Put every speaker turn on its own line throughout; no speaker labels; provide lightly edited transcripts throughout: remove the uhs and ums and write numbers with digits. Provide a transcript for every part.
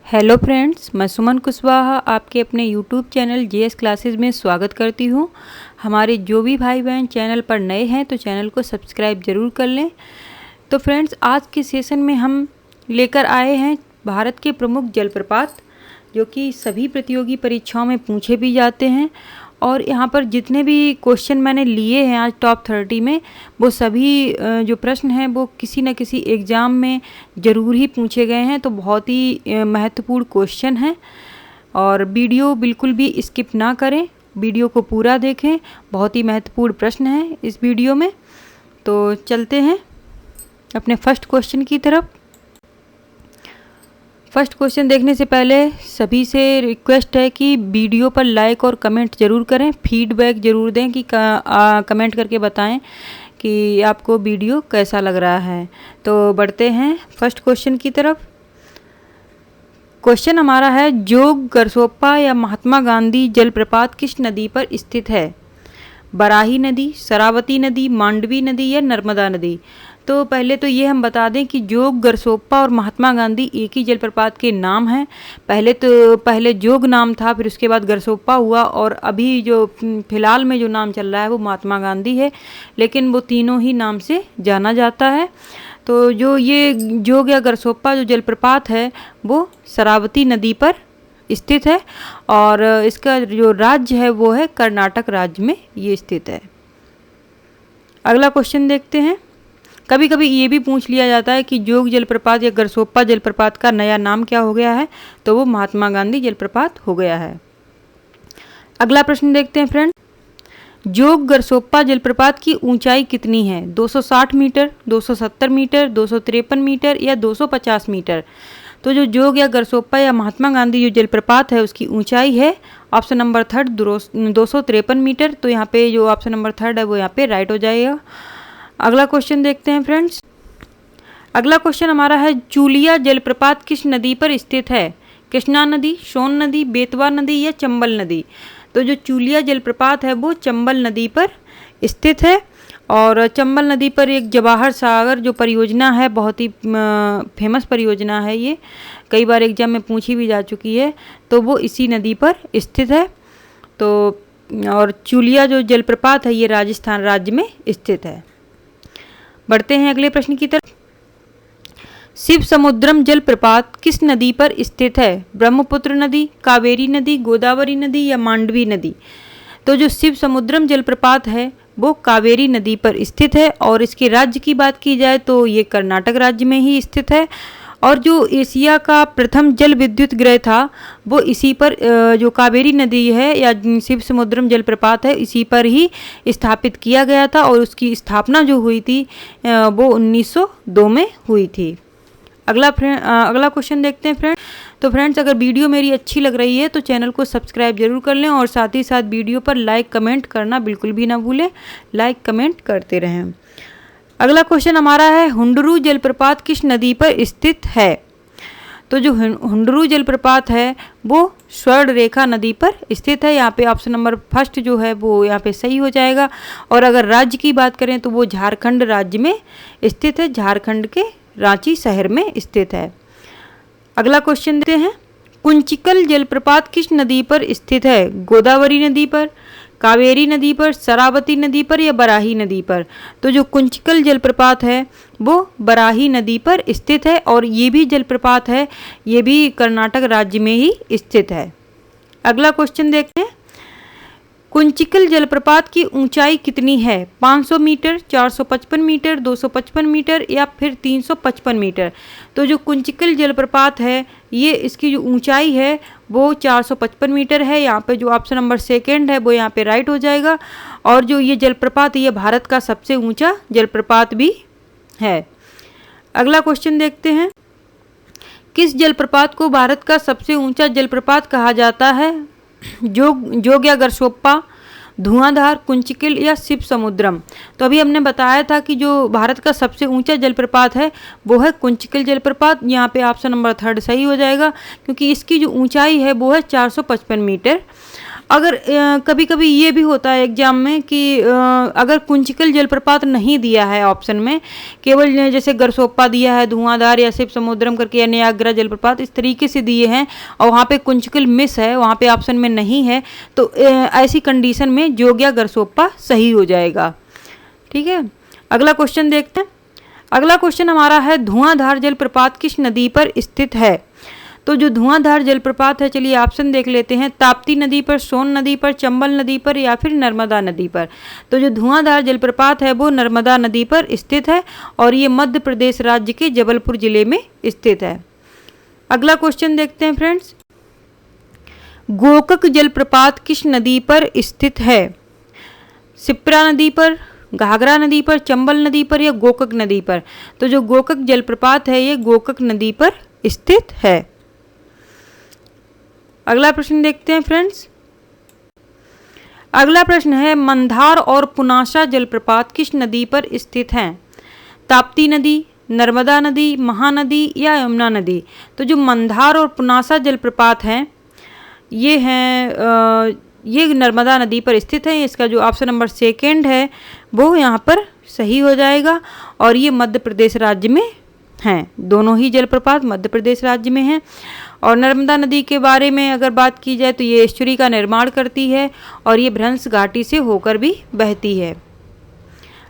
Hello friends, मैं सुमन कुशवाहा आपके अपने यूट्यूब चैनल जेएस क्लासेस में स्वागत करती हूँ। हमारे जो भी भाई बहन चैनल पर नए हैं तो चैनल को सब्सक्राइब ज़रूर कर लें। तो फ्रेंड्स, आज के सेशन में हम लेकर आए हैं भारत के प्रमुख जलप्रपात, जो कि सभी प्रतियोगी परीक्षाओं में पूछे भी जाते हैं। और यहाँ पर जितने भी क्वेश्चन मैंने लिए हैं आज टॉप 30 में, वो सभी जो प्रश्न हैं वो किसी न किसी एग्ज़ाम में ज़रूर ही पूछे गए हैं। तो बहुत ही महत्वपूर्ण क्वेश्चन हैं और वीडियो बिल्कुल भी स्किप ना करें, वीडियो को पूरा देखें। बहुत ही महत्वपूर्ण प्रश्न हैं इस वीडियो में। तो चलते हैं अपने फर्स्ट क्वेश्चन की तरफ। फर्स्ट क्वेश्चन देखने से पहले सभी से रिक्वेस्ट है कि वीडियो पर लाइक और कमेंट ज़रूर करें, फीडबैक ज़रूर दें कि कमेंट करके बताएं कि आपको वीडियो कैसा लग रहा है। तो बढ़ते हैं फर्स्ट क्वेश्चन की तरफ। क्वेश्चन हमारा है, जोग गरसोप्पा या महात्मा गांधी जलप्रपात किस नदी पर स्थित है? बराही नदी, शरावती नदी, मांडवी नदी या नर्मदा नदी? तो पहले तो ये हम बता दें कि जोग, गरसोप्पा और महात्मा गांधी एक ही जलप्रपात के नाम हैं। पहले जोग नाम था, फिर उसके बाद गरसोप्पा हुआ और अभी जो फिलहाल में जो नाम चल रहा है वो महात्मा गांधी है, लेकिन वो तीनों ही नाम से जाना जाता है। तो जो ये जोग या गरसोप्पा जो जलप्रपात है वो शरावती नदी पर स्थित है और इसका जो राज्य है वो है कर्नाटक राज्य में ये स्थित है। अगला क्वेश्चन देखते हैं। कभी कभी ये भी पूछ लिया जाता है कि जोग जलप्रपात या गरसोप्पा जलप्रपात का नया नाम क्या हो गया है? तो वो महात्मा गांधी जलप्रपात हो गया है। अगला प्रश्न देखते हैं फ्रेंड। जोग गरसोप्पा जलप्रपात की ऊंचाई कितनी है? 260 मीटर, 270 मीटर, 253 मीटर या 250 मीटर? तो जो जोग या गरसोप्पा या महात्मा गांधी जो जलप्रपात है उसकी ऊंचाई है ऑप्शन नंबर थर्ड 253 मीटर। तो यहाँ पे जो ऑप्शन नंबर थर्ड है वो यहाँ पे राइट हो जाएगा। अगला क्वेश्चन देखते हैं फ्रेंड्स। अगला क्वेश्चन हमारा है, चूलिया जलप्रपात किस नदी पर स्थित है? कृष्णा नदी, सोन नदी, बेतवा नदी या चंबल नदी? तो जो चूलिया जलप्रपात है वो चंबल नदी पर स्थित है और चंबल नदी पर एक जवाहर सागर जो परियोजना है, बहुत ही फेमस परियोजना है, ये कई बार एग्जाम में पूछी भी जा चुकी है, तो वो इसी नदी पर स्थित है। तो और चूलिया जो जलप्रपात है ये राजस्थान राज्य में स्थित है। बढ़ते हैं अगले प्रश्न की तरफ। शिव समुद्रम जलप्रपात किस नदी पर स्थित है? ब्रह्मपुत्र नदी, कावेरी नदी, गोदावरी नदी या मांडवी नदी? तो जो शिव समुद्रम जलप्रपात है वो कावेरी नदी पर स्थित है और इसके राज्य की बात की जाए तो ये कर्नाटक राज्य में ही स्थित है। और जो एशिया का प्रथम जल विद्युत गृह था वो इसी पर जो कावेरी नदी है या शिव समुद्रम जलप्रपात है इसी पर ही स्थापित किया गया था और उसकी स्थापना जो हुई थी वो 1902 में हुई थी। अगला क्वेश्चन देखते हैं फ्रेंड। तो फ्रेंड्स, अगर वीडियो मेरी अच्छी लग रही है तो चैनल को सब्सक्राइब जरूर कर लें और साथ ही साथ वीडियो पर लाइक कमेंट करना बिल्कुल भी ना भूलें, लाइक कमेंट करते रहें। अगला क्वेश्चन हमारा है, हुंडरू जलप्रपात किस नदी पर स्थित है? तो जो हुंडरू जलप्रपात है वो स्वर्ण रेखा नदी पर स्थित है। यहाँ पे ऑप्शन नंबर फर्स्ट जो है वो यहाँ पे सही हो जाएगा। और अगर राज्य की बात करें तो वो झारखंड राज्य में स्थित है, झारखंड के रांची शहर में स्थित है। अगला क्वेश्चन देते हैं। कुंचिकल जलप्रपात किस नदी पर स्थित है? गोदावरी नदी पर, कावेरी नदी पर, शरावती नदी पर या बराही नदी पर? तो जो कुंचिकल जलप्रपात है वो बराही नदी पर स्थित है और ये भी जलप्रपात है, ये भी कर्नाटक राज्य में ही स्थित है। अगला क्वेश्चन देखते हैं। कुंचिकल जलप्रपात की ऊंचाई कितनी है? 500 मीटर, 455 मीटर, 255 मीटर या फिर 355 मीटर? तो जो कुंचिकल जलप्रपात है ये इसकी जो ऊंचाई है वो 455 मीटर है। यहाँ पे जो ऑप्शन नंबर सेकेंड है वो यहाँ पे राइट हो जाएगा। और जो ये जलप्रपात ये भारत का सबसे ऊंचा जलप्रपात भी है। अगला क्वेश्चन देखते हैं। किस जलप्रपात को भारत का सबसे ऊंचा जलप्रपात कहा जाता है? जोग या गरसोप्पा, धुआंधार, कुंचिकल या शिव समुद्रम? तो अभी हमने बताया था कि जो भारत का सबसे ऊंचा जलप्रपात है वो है कुंचिकल जलप्रपात। यहाँ पे ऑप्शन नंबर थर्ड सही हो जाएगा क्योंकि इसकी जो ऊंचाई है वो है 455 मीटर। अगर कभी कभी ये भी होता है एग्जाम में कि अगर कुंचिकल जलप्रपात नहीं दिया है ऑप्शन में, केवल जैसे गरसोप्पा दिया है, धुआंधार या शिव समुद्रम करके, या नियाग्रा जलप्रपात इस तरीके से दिए हैं और वहाँ पे कुंचिकल मिस है, वहाँ पे ऑप्शन में नहीं है, तो ऐसी कंडीशन में जोग्या गरसोप्पा सही हो जाएगा। ठीक है, अगला क्वेश्चन देखते हैं। अगला क्वेश्चन हमारा है धुआंधार जलप्रपात किस नदी पर स्थित है? तो जो धुआंधार जलप्रपात है, चलिए ऑप्शन देख लेते हैं। ताप्ती नदी पर, सोन नदी पर, चंबल नदी पर या फिर नर्मदा नदी पर। तो जो धुआंधार जलप्रपात है वो नर्मदा नदी पर स्थित है और ये मध्य प्रदेश राज्य के जबलपुर जिले में स्थित है। अगला क्वेश्चन देखते हैं फ्रेंड्स। गोकक जलप्रपात किस नदी पर स्थित है? शिप्रा नदी पर, घाघरा नदी पर, चंबल नदी पर या गोकक नदी पर? तो जो गोकक जलप्रपात है ये गोकक नदी पर स्थित है। अगला प्रश्न देखते हैं फ्रेंड्स। अगला प्रश्न है मंदार और पुनासा जलप्रपात किस नदी पर स्थित हैं? ताप्ती नदी, नर्मदा नदी, महानदी या यमुना नदी? तो जो मंदार और पुनासा जलप्रपात हैं ये हैं ये नर्मदा नदी पर स्थित है। इसका जो ऑप्शन नंबर सेकेंड है वो यहाँ पर सही हो जाएगा और ये मध्य प्रदेश राज्य में हैं। दोनों ही जलप्रपात मध्य प्रदेश राज्य में हैं। और नर्मदा नदी के बारे में अगर बात की जाए तो ये एस्चुरी का निर्माण करती है और ये भ्रंश घाटी से होकर भी बहती है।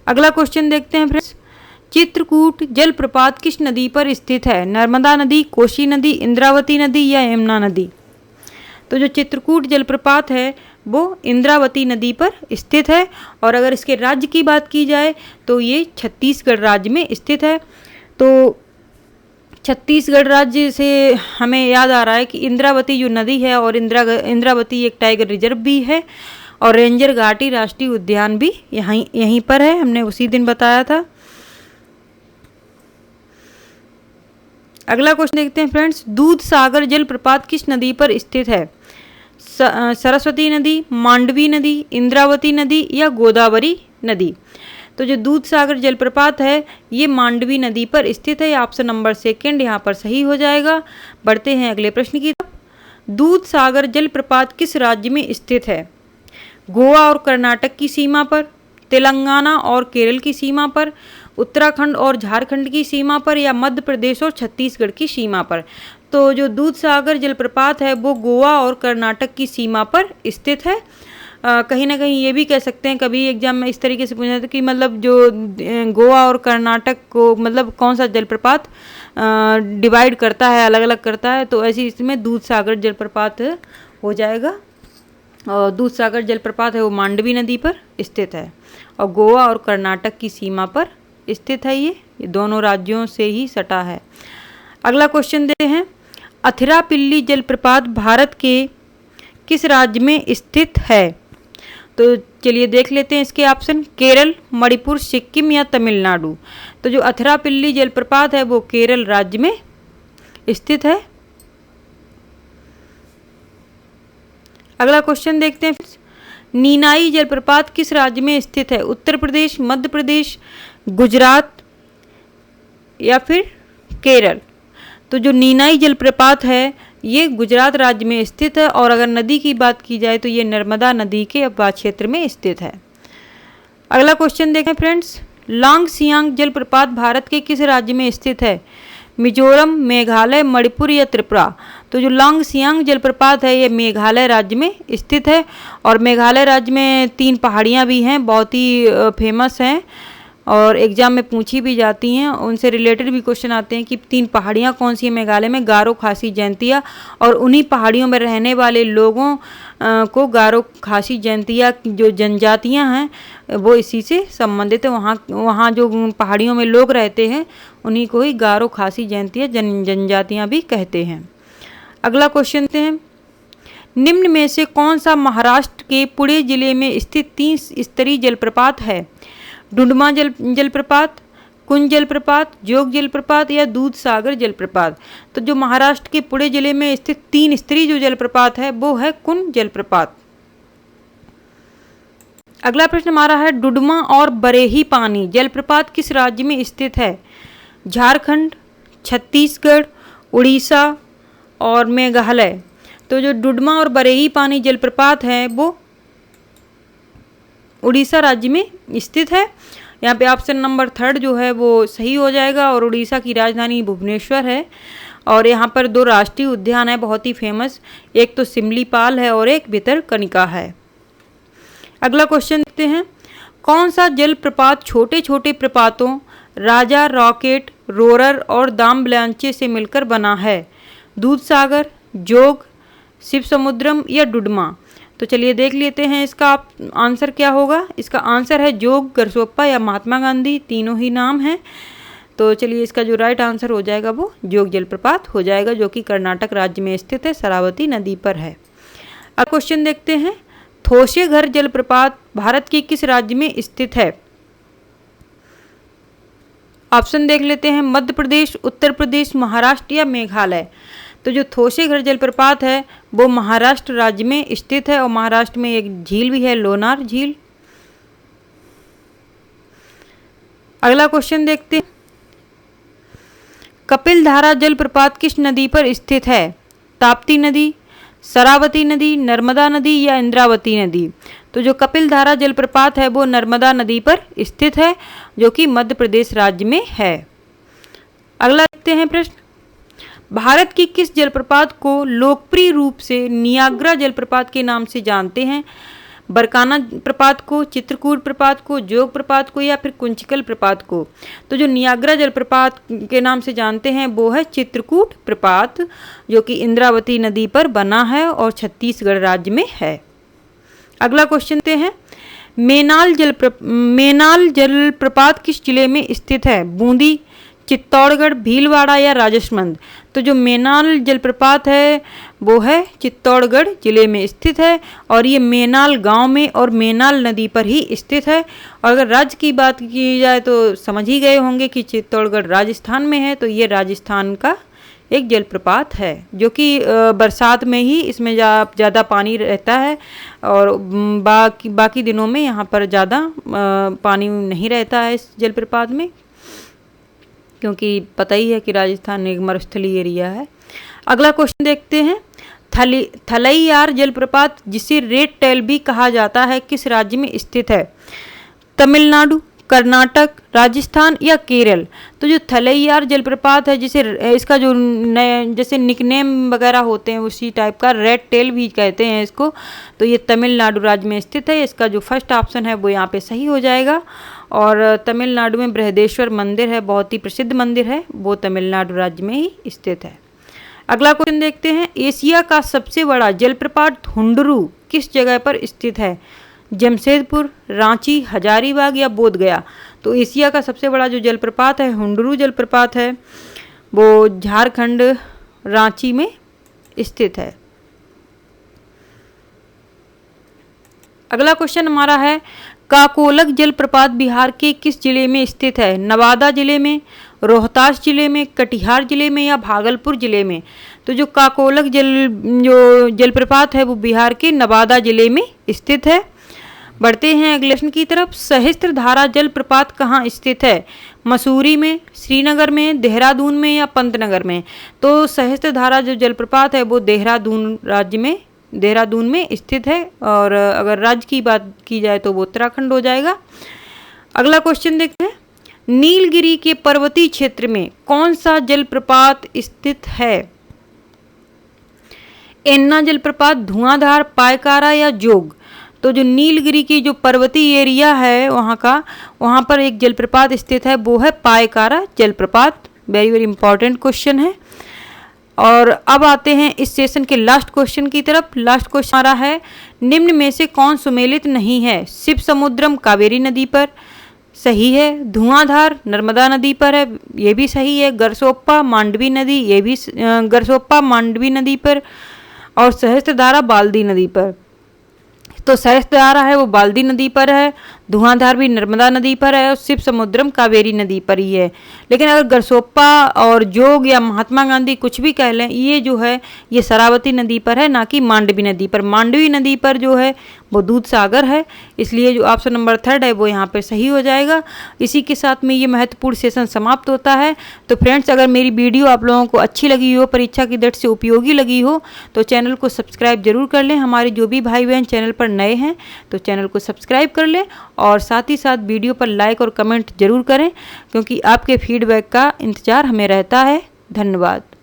अगला क्वेश्चन देखते हैं फ्रेंड्स। चित्रकूट जलप्रपात किस नदी पर स्थित है? नर्मदा नदी, कोसी नदी, इंद्रावती नदी या यमुना नदी? तो जो चित्रकूट जलप्रपात है वो इंद्रावती नदी पर स्थित है और अगर इसके राज्य की बात की जाए तो ये छत्तीसगढ़ राज्य में स्थित है। तो छत्तीसगढ़ राज्य से हमें याद आ रहा है कि इंद्रावती जो नदी है और इंद्रावती एक टाइगर रिजर्व भी है और रेंजर घाटी राष्ट्रीय उद्यान भी यहीं पर है, हमने उसी दिन बताया था। अगला क्वेश्चन देखते हैं फ्रेंड्स। दूध सागर जलप्रपात किस नदी पर स्थित है? सरस्वती नदी, मांडवी नदी, इंद्रावती नदी या गोदावरी नदी? तो जो दूध सागर जलप्रपात है ये मांडवी नदी पर स्थित है। ऑप्शन नंबर सेकेंड यहाँ पर सही हो जाएगा। बढ़ते हैं अगले प्रश्न की तरफ। दूध सागर जलप्रपात किस राज्य में स्थित है? गोवा और कर्नाटक की सीमा पर, तेलंगाना और केरल की सीमा पर, उत्तराखंड और झारखंड की सीमा पर या मध्य प्रदेश और छत्तीसगढ़ की सीमा पर? तो जो दूध सागर जलप्रपात है वो गोवा और कर्नाटक की सीमा पर स्थित है। कहीं ना कहीं ये भी कह सकते हैं, कभी एग्जाम में इस तरीके से पूछा था कि मतलब जो गोवा और कर्नाटक को मतलब कौन सा जलप्रपात डिवाइड करता है, अलग अलग करता है, तो ऐसी इसमें दूध सागर जलप्रपात हो जाएगा। और दूध सागर जलप्रपात है वो मांडवी नदी पर स्थित है और गोवा और कर्नाटक की सीमा पर स्थित है। ये दोनों राज्यों से ही सटा है। अगला क्वेश्चन देते हैं। अथिरापिल्ली जलप्रपात भारत के किस राज्य में स्थित है? तो चलिए देख लेते हैं इसके ऑप्शन। केरल, मणिपुर, सिक्किम या तमिलनाडु? तो जो अथिरापिल्ली जलप्रपात है वो केरल राज्य में स्थित है। अगला क्वेश्चन देखते हैं। नीनाई जलप्रपात किस राज्य में स्थित है? उत्तर प्रदेश, मध्य प्रदेश, गुजरात या फिर केरल? तो जो नीनाई जलप्रपात है ये गुजरात राज्य में स्थित है और अगर नदी की बात की जाए तो ये नर्मदा नदी के अपवाद क्षेत्र में स्थित है। अगला क्वेश्चन देखें फ्रेंड्स। लांग सियांग जलप्रपात भारत के किस राज्य में स्थित है? मिजोरम, मेघालय, मणिपुर या त्रिपुरा? तो जो लांग सियांग जलप्रपात है ये मेघालय राज्य में स्थित है और मेघालय राज्य में 3 पहाड़ियाँ भी हैं, बहुत ही फेमस हैं और एग्जाम में पूछी भी जाती हैं। उनसे रिलेटेड भी क्वेश्चन आते हैं कि 3 पहाड़ियाँ कौन सी हैं मेघालय में? गारो, खासी, जयंतिया। और उन्हीं पहाड़ियों में रहने वाले लोगों को गारो, खासी, जयंतिया जो जनजातियाँ हैं वो इसी से संबंधित है। वहाँ जो पहाड़ियों में लोग रहते हैं उन्हीं को ही गारो, खासी, जयंतिया जनजातियाँ भी कहते हैं। अगला क्वेश्चन देते हैं। निम्न में से कौन सा महाराष्ट्र के पुणे जिले में स्थित 3 स्तरीय जलप्रपात है? डुडमा जलप्रपात, कुंज जलप्रपात, जोग जलप्रपात या दूध सागर जलप्रपात? तो जो महाराष्ट्र के पुणे जिले में स्थित 3 स्तरीय जो जलप्रपात है वो है कुंज जलप्रपात। अगला प्रश्न हमारा है। डुडमा और बरेही पानी जलप्रपात किस राज्य में स्थित है? झारखंड, छत्तीसगढ़, उड़ीसा और मेघालय? तो जो डुडमा और बरेही पानी जलप्रपात है वो उड़ीसा राज्य में स्थित है। यहाँ पे ऑप्शन नंबर 3 जो है वो सही हो जाएगा और उड़ीसा की राजधानी भुवनेश्वर है। और यहाँ पर 2 राष्ट्रीय उद्यान है बहुत ही फेमस, एक तो सिमलीपाल है और एक भितरकनिका है। अगला क्वेश्चन देखते हैं, कौन सा जलप्रपात छोटे छोटे प्रपातों राजा, रॉकेट, रोरर और दामब्लांचे से मिलकर बना है? दूधसागर, जोग, शिव समुद्रम या डुडमा? तो चलिए देख लेते हैं इसका आंसर क्या होगा। इसका आंसर है जोग, गरसोप्पा या महात्मा गांधी, तीनों ही नाम हैं। तो चलिए इसका जो राइट आंसर हो जाएगा वो जोग जलप्रपात हो जाएगा, जो कि कर्नाटक राज्य में स्थित है, शरावती नदी पर है। अब क्वेश्चन देखते हैं, थोसेघर जलप्रपात भारत के किस राज्य में स्थित है? ऑप्शन देख लेते हैं, मध्य प्रदेश, उत्तर प्रदेश, महाराष्ट्र या मेघालय। तो जो थोसेघर जलप्रपात है वो महाराष्ट्र राज्य में स्थित है और महाराष्ट्र में एक झील भी है, लोनार झील। अगला क्वेश्चन देखते हैं, कपिलधारा जलप्रपात किस नदी पर स्थित है? ताप्ती नदी, शरावती नदी, नर्मदा नदी या इंद्रावती नदी? तो जो कपिलधारा जलप्रपात है वो नर्मदा नदी पर स्थित है, जो कि मध्य प्रदेश राज्य में है। अगला देखते हैं प्रश्न, भारत की किस जलप्रपात को लोकप्रिय रूप से नियाग्रा जलप्रपात के नाम से जानते हैं? बरकाना प्रपात को, चित्रकूट प्रपात को, जोग प्रपात को या फिर कुंचिकल प्रपात को? तो जो नियाग्रा जलप्रपात के नाम से जानते हैं वो है चित्रकूट प्रपात, जो कि इंद्रावती नदी पर बना है और छत्तीसगढ़ राज्य में है। अगला क्वेश्चन देखते हैं, मेनाल जलप्रपात किस जिले में स्थित है? बूंदी, चित्तौड़गढ़, भीलवाड़ा या राजसमंद? तो जो मेनाल जलप्रपात है वो है चित्तौड़गढ़ जिले में स्थित है और ये मेनाल गांव में और मेनाल नदी पर ही स्थित है। और अगर राज्य की बात की जाए तो समझ ही गए होंगे कि चित्तौड़गढ़ राजस्थान में है, तो ये राजस्थान का एक जलप्रपात है, जो कि बरसात में ही इसमें ज़्यादा पानी रहता है और बाकी दिनों में यहाँ पर ज़्यादा पानी नहीं रहता है इस जलप्रपात में, क्योंकि पता ही है कि राजस्थान एक मरुस्थलीय एरिया है। अगला क्वेश्चन देखते हैं, थलैयार जलप्रपात जिसे रेड टेल भी कहा जाता है किस राज्य में स्थित है? तमिलनाडु, कर्नाटक, राजस्थान या केरल? तो जो थलैयार जलप्रपात है, जिसे इसका जो जैसे निकनेम वगैरह होते हैं उसी टाइप का रेड टेल भी कहते हैं इसको, तो ये तमिलनाडु राज्य में स्थित है। इसका जो फर्स्ट ऑप्शन है वो यहाँ पे सही हो जाएगा। और तमिलनाडु में बृहदेश्वर मंदिर है, बहुत ही प्रसिद्ध मंदिर है, वो तमिलनाडु राज्य में ही स्थित है। अगला क्वेश्चन देखते हैं, एशिया का सबसे बड़ा जलप्रपात हुंडरू किस जगह पर स्थित है? जमशेदपुर, रांची, हजारीबाग या बोधगया? तो एशिया का सबसे बड़ा जो जलप्रपात है हुंडरू जलप्रपात है वो झारखंड रांची में स्थित है। अगला क्वेश्चन हमारा है, काकोलक जलप्रपात बिहार के किस जिले में स्थित है? नवादा जिले में, रोहतास जिले में, कटिहार जिले में या भागलपुर जिले में? तो जो काकोलक जलप्रपात है वो बिहार के नवादा जिले में स्थित है। बढ़ते हैं अगले प्रश्न की तरफ, सहस्त्रधारा जलप्रपात कहाँ स्थित है? मसूरी में, श्रीनगर में, देहरादून में या पंतनगर में? तो सहस्त्रधारा जो जलप्रपात है वो देहरादून में स्थित है और अगर राज्य की बात की जाए तो वो उत्तराखंड हो जाएगा। अगला क्वेश्चन देखते हैं, नीलगिरी के पर्वतीय क्षेत्र में कौन सा जलप्रपात स्थित है? एन्ना जलप्रपात, धुआंधार, पायकारा या जोग? तो जो नीलगिरी की जो पर्वतीय एरिया है वहाँ पर एक जलप्रपात स्थित है, वो है पायकारा जलप्रपात। वेरी वेरी इंपॉर्टेंट क्वेश्चन है। और अब आते हैं इस सेशन के लास्ट क्वेश्चन की तरफ। लास्ट क्वेश्चन आ रहा है, निम्न में से कौन सुमेलित नहीं है? शिव समुद्रम कावेरी नदी पर सही है, धुआंधार नर्मदा नदी पर है, ये भी सही है, गरसोप्पा मांडवी नदी, ये भी गरसोप्पा मांडवी नदी पर, और सहस्त्रधारा बाल्दी नदी पर। तो सहस्त्रधारा है वो बाल्दी नदी पर है, धुआंधार भी नर्मदा नदी पर है और शिव समुद्रम कावेरी नदी पर ही है। लेकिन अगर गरसोप्पा और जोग या महात्मा गांधी कुछ भी कह लें, ये जो है ये शरावती नदी पर है, ना कि मांडवी नदी पर। मांडवी नदी पर जो है वो दूध सागर है, इसलिए जो ऑप्शन नंबर 3 है वो यहाँ पे सही हो जाएगा। इसी के साथ में ये महत्वपूर्ण सेशन समाप्त होता है। तो फ्रेंड्स, अगर मेरी वीडियो आप लोगों को अच्छी लगी हो, परीक्षा की दृष्टि से उपयोगी लगी हो, तो चैनल को सब्सक्राइब जरूर कर लें। हमारे जो भी भाई बहन चैनल पर नए हैं तो चैनल को सब्सक्राइब कर लें और साथ ही साथ वीडियो पर लाइक और कमेंट जरूर करें, क्योंकि आपके फीडबैक का इंतज़ार हमें रहता है। धन्यवाद।